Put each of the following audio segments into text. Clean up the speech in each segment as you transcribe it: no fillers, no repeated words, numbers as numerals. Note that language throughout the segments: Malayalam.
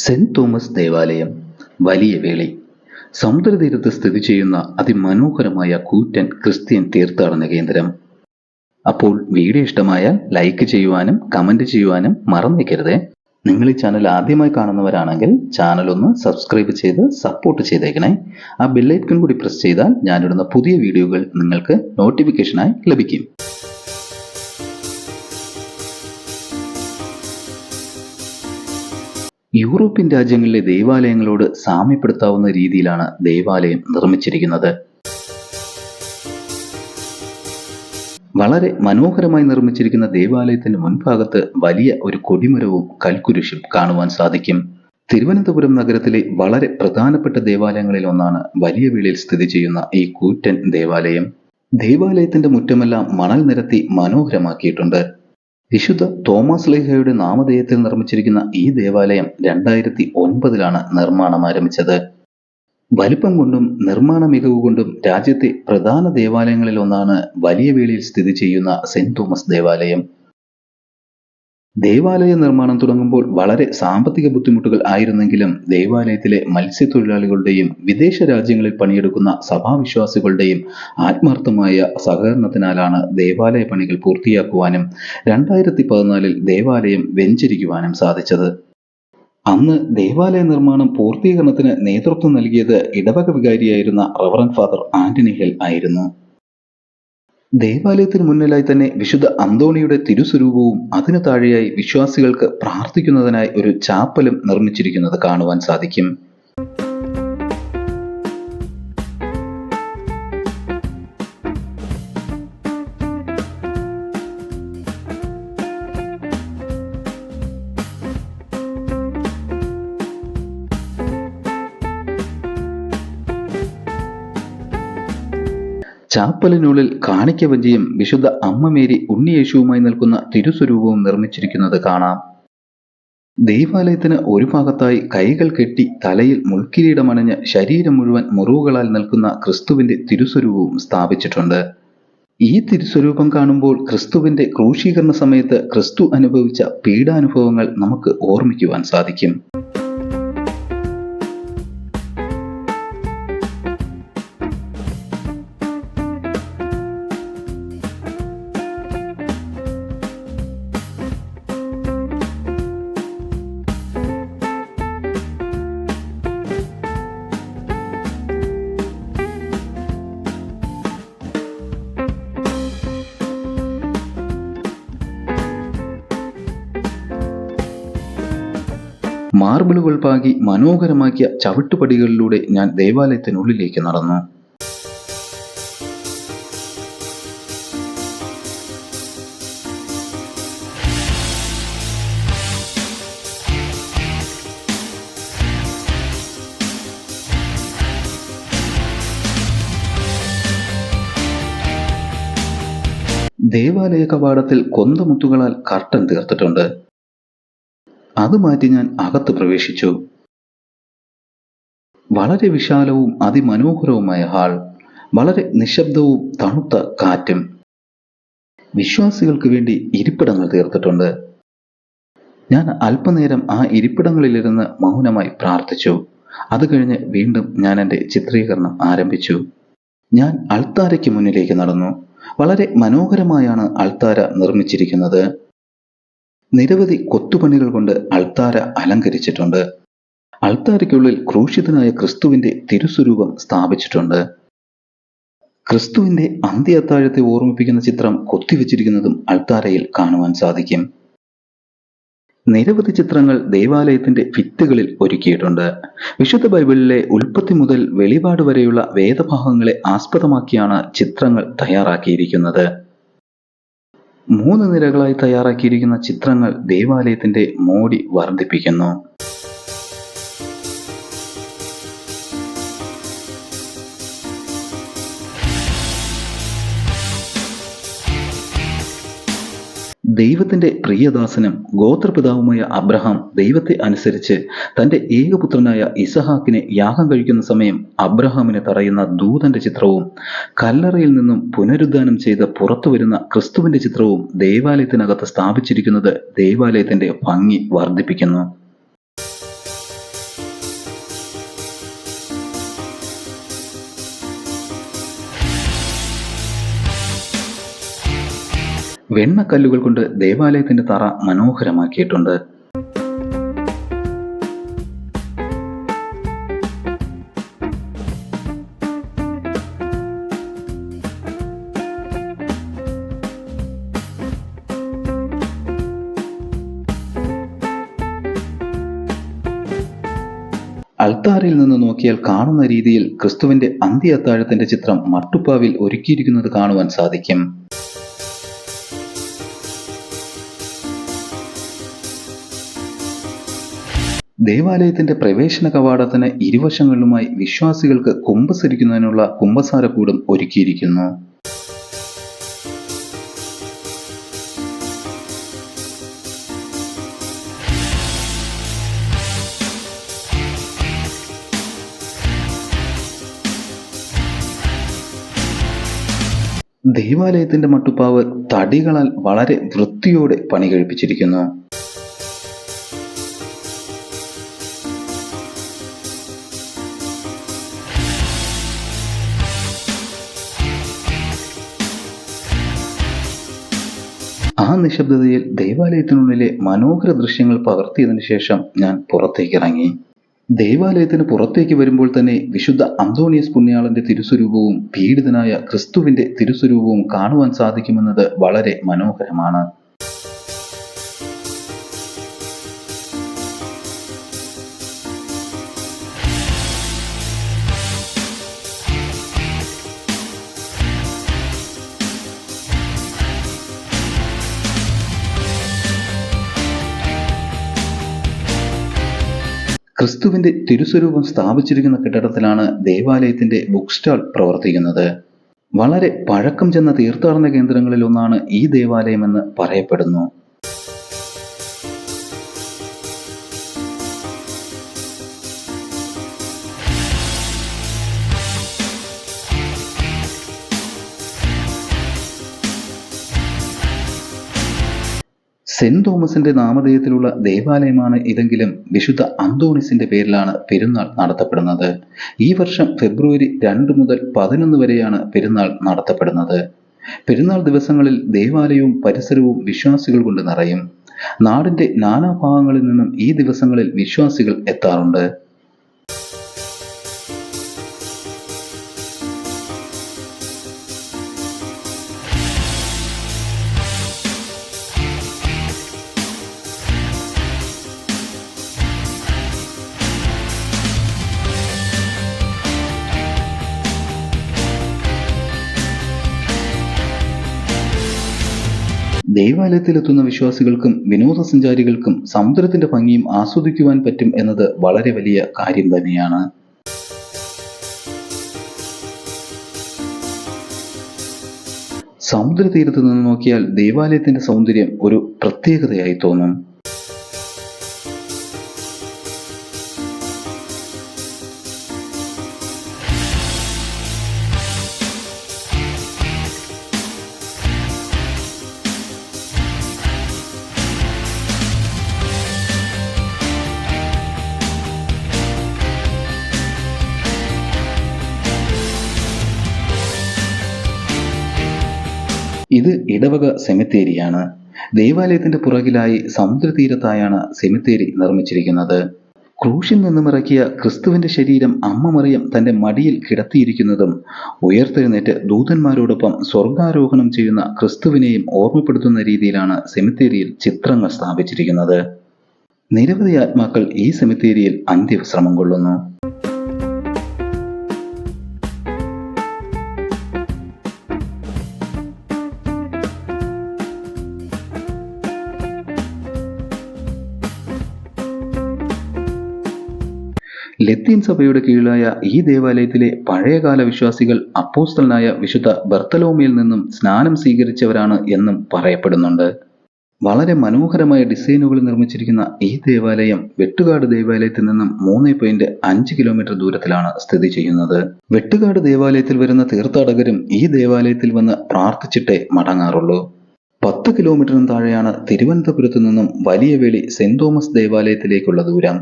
സെന്റ് തോമസ് ദേവാലയം, വലിയ വേളി. സമുദ്രതീരത്ത് സ്ഥിതി ചെയ്യുന്ന അതിമനോഹരമായ കൂറ്റൻ ക്രിസ്ത്യൻ തീർത്ഥാടന കേന്ദ്രം. അപ്പോൾ വീഡിയോ ഇഷ്ടമായാൽ ലൈക്ക് ചെയ്യുവാനും കമന്റ് ചെയ്യുവാനും മറന്നേക്കരുതേ. നിങ്ങൾ ഈ ചാനൽ ആദ്യമായി കാണുന്നവരാണെങ്കിൽ ചാനൽ ഒന്ന് സബ്സ്ക്രൈബ് ചെയ്ത് സപ്പോർട്ട് ചെയ്തേക്കണേ. ആ ബെല്ലൈക്കൺ കൂടി പ്രസ് ചെയ്താൽ ഞാനിടുന്ന പുതിയ വീഡിയോകൾ നിങ്ങൾക്ക് നോട്ടിഫിക്കേഷനായി ലഭിക്കും. യൂറോപ്യൻ രാജ്യങ്ങളിലെ ദേവാലയങ്ങളോട് സാമ്യപ്പെടുത്താവുന്ന രീതിയിലാണ് ദേവാലയം നിർമ്മിച്ചിരിക്കുന്നത്. വളരെ മനോഹരമായി നിർമ്മിച്ചിരിക്കുന്ന ദേവാലയത്തിന്റെ മുൻഭാഗത്ത് വലിയ ഒരു കൊടിമരവും കൽക്കുരിശും കാണുവാൻ സാധിക്കും. തിരുവനന്തപുരം നഗരത്തിലെ വളരെ പ്രധാനപ്പെട്ട ദേവാലയങ്ങളിൽ ഒന്നാണ് വലിയ വേളിയിൽ സ്ഥിതി ചെയ്യുന്ന ഈ കൂറ്റൻ ദേവാലയം. ദേവാലയത്തിന്റെ മുറ്റമെല്ലാം മണൽ നിരത്തി മനോഹരമാക്കിയിട്ടുണ്ട്. വിശുദ്ധ തോമസ് ശ്ലീഹയുടെ നാമധേയത്തിൽ നിർമ്മിച്ചിരിക്കുന്ന ഈ ദേവാലയം 2009 നിർമ്മാണം ആരംഭിച്ചത്. വലിപ്പം കൊണ്ടും നിർമ്മാണ മികവ് കൊണ്ടും രാജ്യത്തെ പ്രധാന ദേവാലയങ്ങളിൽ ഒന്നാണ് വലിയ വേളിയിൽ സ്ഥിതി ചെയ്യുന്ന സെന്റ് തോമസ് ദേവാലയം. ദേവാലയ നിർമ്മാണം തുടങ്ങുമ്പോൾ വളരെ സാമ്പത്തിക ബുദ്ധിമുട്ടുകൾ ആയിരുന്നെങ്കിലും ദേവാലയത്തിലെ മത്സ്യത്തൊഴിലാളികളുടെയും വിദേശ രാജ്യങ്ങളിൽ പണിയെടുക്കുന്ന സഭാവിശ്വാസികളുടെയും ആത്മാർത്ഥമായ സഹകരണത്തിനാലാണ് ദേവാലയ പണികൾ പൂർത്തിയാക്കുവാനും 2014 ദേവാലയം വെഞ്ചരിക്കുവാനും സാധിച്ചത്. അന്ന് ദേവാലയ നിർമ്മാണം പൂർത്തീകരണത്തിന് നേതൃത്വം നൽകിയത് ഇടവക വികാരിയായിരുന്ന റവറന്റ് ഫാദർ ആന്റണി ഹെൽ ആയിരുന്നു. ദേവാലയത്തിന് മുന്നിലായി തന്നെ വിശുദ്ധ അന്തോണിയുടെ തിരുസ്വരൂപവും അതിനു താഴെയായി വിശ്വാസികൾക്ക് പ്രാർത്ഥിക്കുന്നതിനായി ഒരു ചാപ്പലും നിർമ്മിച്ചിരിക്കുന്നത് കാണുവാൻ സാധിക്കും. ചാപ്പലിനുള്ളിൽ കാണിക്ക വഞ്ചിയും വിശുദ്ധ അമ്മ മേരി ഉണ്ണിയേശുവുമായി നിൽക്കുന്ന തിരുസ്വരൂപവും നിർമ്മിച്ചിരിക്കുന്നത് കാണാം. ദേവാലയത്തിന് ഒരു ഭാഗത്തായി കൈകൾ കെട്ടി തലയിൽ മുൾക്കിരീടമണിഞ്ഞ് ശരീരം മുഴുവൻ മുറിവുകളാൽ നിൽക്കുന്ന ക്രിസ്തുവിന്റെ തിരുസ്വരൂപവും സ്ഥാപിച്ചിട്ടുണ്ട്. ഈ തിരുസ്വരൂപം കാണുമ്പോൾ ക്രിസ്തുവിന്റെ ക്രൂശീകരണ സമയത്ത് ക്രിസ്തു അനുഭവിച്ച പീഡാനുഭവങ്ങൾ നമുക്ക് ഓർമ്മിക്കുവാൻ സാധിക്കും. മാർബിളുകൾ പാകി മനോഹരമാക്കിയ ചവിട്ടുപടികളിലൂടെ ഞാൻ ദേവാലയത്തിനുള്ളിലേക്ക് നടന്നു. ദേവാലയ കവാടത്തിൽ കൊന്തമുത്തുകളാൽ കർട്ടൻ തീർത്തിട്ടുണ്ട്. അത് മാറ്റി ഞാൻ അകത്ത് പ്രവേശിച്ചു. വളരെ വിശാലവും അതിമനോഹരവുമായ ഹാൾ, വളരെ നിശബ്ദവും തണുത്ത കാറ്റും. വിശ്വാസികൾക്ക് വേണ്ടി ഇരിപ്പിടങ്ങൾ തീർത്തിട്ടുണ്ട്. ഞാൻ അല്പനേരം ആ ഇരിപ്പിടങ്ങളിലിരുന്ന് മൗനമായി പ്രാർത്ഥിച്ചു. അത് കഴിഞ്ഞ് വീണ്ടും ഞാൻ എൻ്റെ ചിത്രീകരണം ആരംഭിച്ചു. ഞാൻ അൾത്താരയ്ക്ക് മുന്നിലേക്ക് നടന്നു. വളരെ മനോഹരമായാണ് അൾത്താര നിർമ്മിച്ചിരിക്കുന്നത്. നിരവധി കൊത്തുപണികൾ കൊണ്ട് അൾത്താര അലങ്കരിച്ചിട്ടുണ്ട്. അൾത്താരയ്ക്കുള്ളിൽ ക്രൂശിതനായ ക്രിസ്തുവിന്റെ തിരുസ്വരൂപം സ്ഥാപിച്ചിട്ടുണ്ട്. ക്രിസ്തുവിന്റെ അന്ത്യ അത്താഴത്തെ ഓർമ്മിപ്പിക്കുന്ന ചിത്രം കൊത്തിവെച്ചിരിക്കുന്നതും അൾത്താരയിൽ കാണുവാൻ സാധിക്കും. നിരവധി ചിത്രങ്ങൾ ദേവാലയത്തിന്റെ ഭിത്തികളിൽ ഒരുക്കിയിട്ടുണ്ട്. വിശുദ്ധ ബൈബിളിലെ ഉൽപ്പത്തി മുതൽ വെളിപാട് വരെയുള്ള വേദഭാഗങ്ങളെ ആസ്പദമാക്കിയാണ് ചിത്രങ്ങൾ തയ്യാറാക്കിയിരിക്കുന്നത്. 3 നിരകളായി തയ്യാറാക്കിയിരിക്കുന്ന ചിത്രങ്ങൾ ദേവാലയത്തിന്റെ മോടി വർദ്ധിപ്പിക്കുന്നു. ദൈവത്തിന്റെ പ്രിയദാസനും ഗോത്രപിതാവുമായ അബ്രഹാം ദൈവത്തെ അനുസരിച്ച് തന്റെ ഏകപുത്രനായ ഇസഹാക്കിനെ യാഗം കഴിക്കുന്ന സമയം അബ്രഹാമിനെ തടയുന്ന ദൂതന്റെ ചിത്രവും കല്ലറയിൽ നിന്നും പുനരുദ്ധാനം ചെയ്ത് പുറത്തു വരുന്ന ക്രിസ്തുവിന്റെ ചിത്രവും ദേവാലയത്തിനകത്ത് സ്ഥാപിച്ചിരിക്കുന്നത് ദേവാലയത്തിന്റെ ഭംഗി വർദ്ധിപ്പിക്കുന്നു. വെണ്ണക്കല്ലുകൾ കൊണ്ട് ദേവാലയത്തിന്റെ തറ മനോഹരമാക്കിയിട്ടുണ്ട്. അൾത്താരയിൽ നിന്ന് നോക്കിയാൽ കാണുന്ന രീതിയിൽ ക്രിസ്തുവിന്റെ അന്ത്യ അത്താഴത്തിന്റെ ചിത്രം മട്ടുപ്പാവിൽ ഒരുക്കിയിരിക്കുന്നത് കാണുവാൻ സാധിക്കും. ദേവാലയത്തിന്റെ പ്രവേശന കവാടത്തിന് ഇരുവശങ്ങളിലുമായി വിശ്വാസികൾക്ക് കുമ്പസരിക്കുന്നതിനുള്ള കുമ്പസാരക്കൂടും ഒരുക്കിയിരിക്കുന്നു. ദേവാലയത്തിന്റെ മട്ടുപ്പാവ് തടികളാൽ വളരെ വൃത്തിയോടെ പണി കഴിപ്പിച്ചിരിക്കുന്നു. ആ നിശബ്ദതയിൽ ദേവാലയത്തിനുള്ളിലെ മനോഹര ദൃശ്യങ്ങൾ പകർത്തിയതിനു ശേഷം ഞാൻ പുറത്തേക്കിറങ്ങി. ദേവാലയത്തിന് പുറത്തേക്ക് വരുമ്പോൾ തന്നെ വിശുദ്ധ അന്തോണിയസ് പുണ്യാളന്റെ തിരുസ്വരൂപവും പീഡിതനായ ക്രിസ്തുവിന്റെ തിരുസ്വരൂപവും കാണുവാൻ സാധിക്കുമെന്നത് വളരെ മനോഹരമാണ്. ക്രിസ്തുവിന്റെ തിരുസ്വരൂപം സ്ഥാപിച്ചിരിക്കുന്ന കെട്ടിടത്തിലാണ് ദേവാലയത്തിന്റെ ബുക്ക് സ്റ്റാൾ പ്രവർത്തിക്കുന്നത്. വളരെ പഴക്കം ചെന്ന തീർത്ഥാടന കേന്ദ്രങ്ങളിൽ ഒന്നാണ് ഈ ദേവാലയമെന്ന് പറയപ്പെടുന്നു. സെന്റ് തോമസിന്റെ നാമധേയത്തിലുള്ള ദേവാലയമാണ് ഇതെങ്കിലും വിശുദ്ധ അന്തോണിസിന്റെ പേരിലാണ് പെരുന്നാൾ നടത്തപ്പെടുന്നത്. ഈ വർഷം ഫെബ്രുവരി 2 മുതൽ 11 വരെയാണ് പെരുന്നാൾ നടത്തപ്പെടുന്നത്. പെരുന്നാൾ ദിവസങ്ങളിൽ ദേവാലയവും പരിസരവും വിശ്വാസികൾ കൊണ്ട് നിറയും. നാടിന്റെ നാനാഭാഗങ്ങളിൽ നിന്നും ഈ ദിവസങ്ങളിൽ വിശ്വാസികൾ എത്താറുണ്ട്. ദേവാലയത്തിലെത്തുന്ന വിശ്വാസികൾക്കും വിനോദസഞ്ചാരികൾക്കും സമുദ്രത്തിന്റെ ഭംഗിയും ആസ്വദിക്കുവാൻ പറ്റും എന്നത് വളരെ വലിയ കാര്യം തന്നെയാണ്. സമുദ്രതീരത്ത് നിന്ന് നോക്കിയാൽ ദേവാലയത്തിന്റെ സൗന്ദര്യം ഒരു പ്രത്യേകതയായി തോന്നും. ഇത് ഇടവക സെമിത്തേരിയാണ്. ദേവാലയത്തിന്റെ പുറകിലായി സമുദ്രതീരത്തായാണ് സെമിത്തേരി നിർമ്മിച്ചിരിക്കുന്നത്. ക്രൂശിൽ നിന്നും ഇറക്കിയ ക്രിസ്തുവിന്റെ ശരീരം അമ്മ മറിയം തന്റെ മടിയിൽ കിടത്തിയിരിക്കുന്നതും ഉയർത്തെഴുന്നേറ്റ് ദൂതന്മാരോടൊപ്പം സ്വർഗാരോഹണം ചെയ്യുന്ന ക്രിസ്തുവിനെയും ഓർമ്മപ്പെടുത്തുന്ന രീതിയിലാണ് സെമിത്തേരിയിൽ ചിത്രങ്ങൾ സ്ഥാപിച്ചിരിക്കുന്നത്. നിരവധി ആത്മാക്കൾ ഈ സെമിത്തേരിയിൽ അന്ത്യവിശ്രമം കൊള്ളുന്നു. ലത്തീൻ സഭയുടെ കീഴിലായ ഈ ദേവാലയത്തിലെ പഴയകാല വിശ്വാസികൾ അപ്പോസ്തലനായ വിശുദ്ധ ബർത്തലോമിയിൽ നിന്നും സ്നാനം സ്വീകരിച്ചവരാണ് എന്നും പറയപ്പെടുന്നുണ്ട്. വളരെ മനോഹരമായ ഡിസൈനുകൾ നിർമ്മിച്ചിരിക്കുന്ന ഈ ദേവാലയം വെട്ടുകാട് ദേവാലയത്തിൽ നിന്നും 3.5 കിലോമീറ്റർ ദൂരത്തിലാണ് സ്ഥിതി ചെയ്യുന്നത്. വെട്ടുകാട് ദേവാലയത്തിൽ വരുന്ന തീർത്ഥാടകരും ഈ ദേവാലയത്തിൽ വന്ന് പ്രാർത്ഥിച്ചിട്ടേ മടങ്ങാറുള്ളൂ. 10 കിലോമീറ്ററിന് താഴെയാണ് തിരുവനന്തപുരത്തു നിന്നും വലിയവേളി സെന്റ് തോമസ് ദേവാലയത്തിലേക്കുള്ള ദൂരം.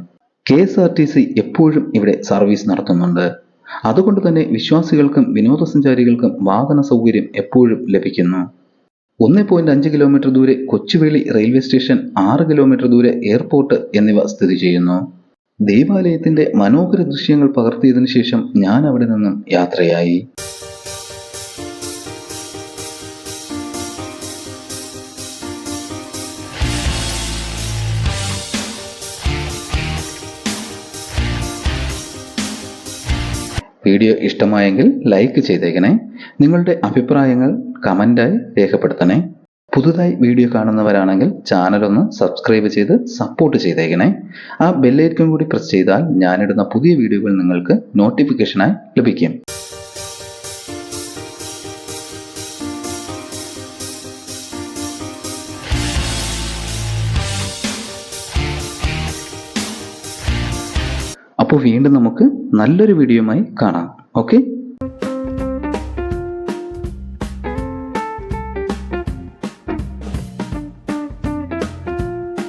KSRTC എപ്പോഴും ഇവിടെ സർവീസ് നടത്തുന്നുണ്ട്. അതുകൊണ്ട് തന്നെ വിശ്വാസികൾക്കും വിനോദസഞ്ചാരികൾക്കും വാഹന സൗകര്യം എപ്പോഴും ലഭിക്കുന്നു. 1.5 കിലോമീറ്റർ ദൂരെ കൊച്ചുവേളി റെയിൽവേ സ്റ്റേഷൻ, 6 കിലോമീറ്റർ ദൂരെ എയർപോർട്ട് എന്നിവ സ്ഥിതി ചെയ്യുന്നു. ദേവാലയത്തിന്റെ മനോഹര ദൃശ്യങ്ങൾ പകർത്തിയതിനു ശേഷം ഞാൻ അവിടെ നിന്നും യാത്രയായി. വീഡിയോ ഇഷ്ടമായെങ്കിൽ ലൈക്ക് ചെയ്തേക്കണേ. നിങ്ങളുടെ അഭിപ്രായങ്ങൾ കമൻ്റായി രേഖപ്പെടുത്തണേ. പുതുതായി വീഡിയോ കാണുന്നവരാണെങ്കിൽ ചാനൽ ഒന്ന് സബ്സ്ക്രൈബ് ചെയ്ത് സപ്പോർട്ട് ചെയ്തേക്കണേ. ആ ബെല്ലൈക്കൺ കൂടി പ്രസ് ചെയ്താൽ ഞാനിടുന്ന പുതിയ വീഡിയോകൾ നിങ്ങൾക്ക് നോട്ടിഫിക്കേഷനായി ലഭിക്കും. അപ്പോൾ വീണ്ടും നമുക്ക് നല്ലൊരു വീഡിയോയുമായി കാണാം. ഓക്കെ.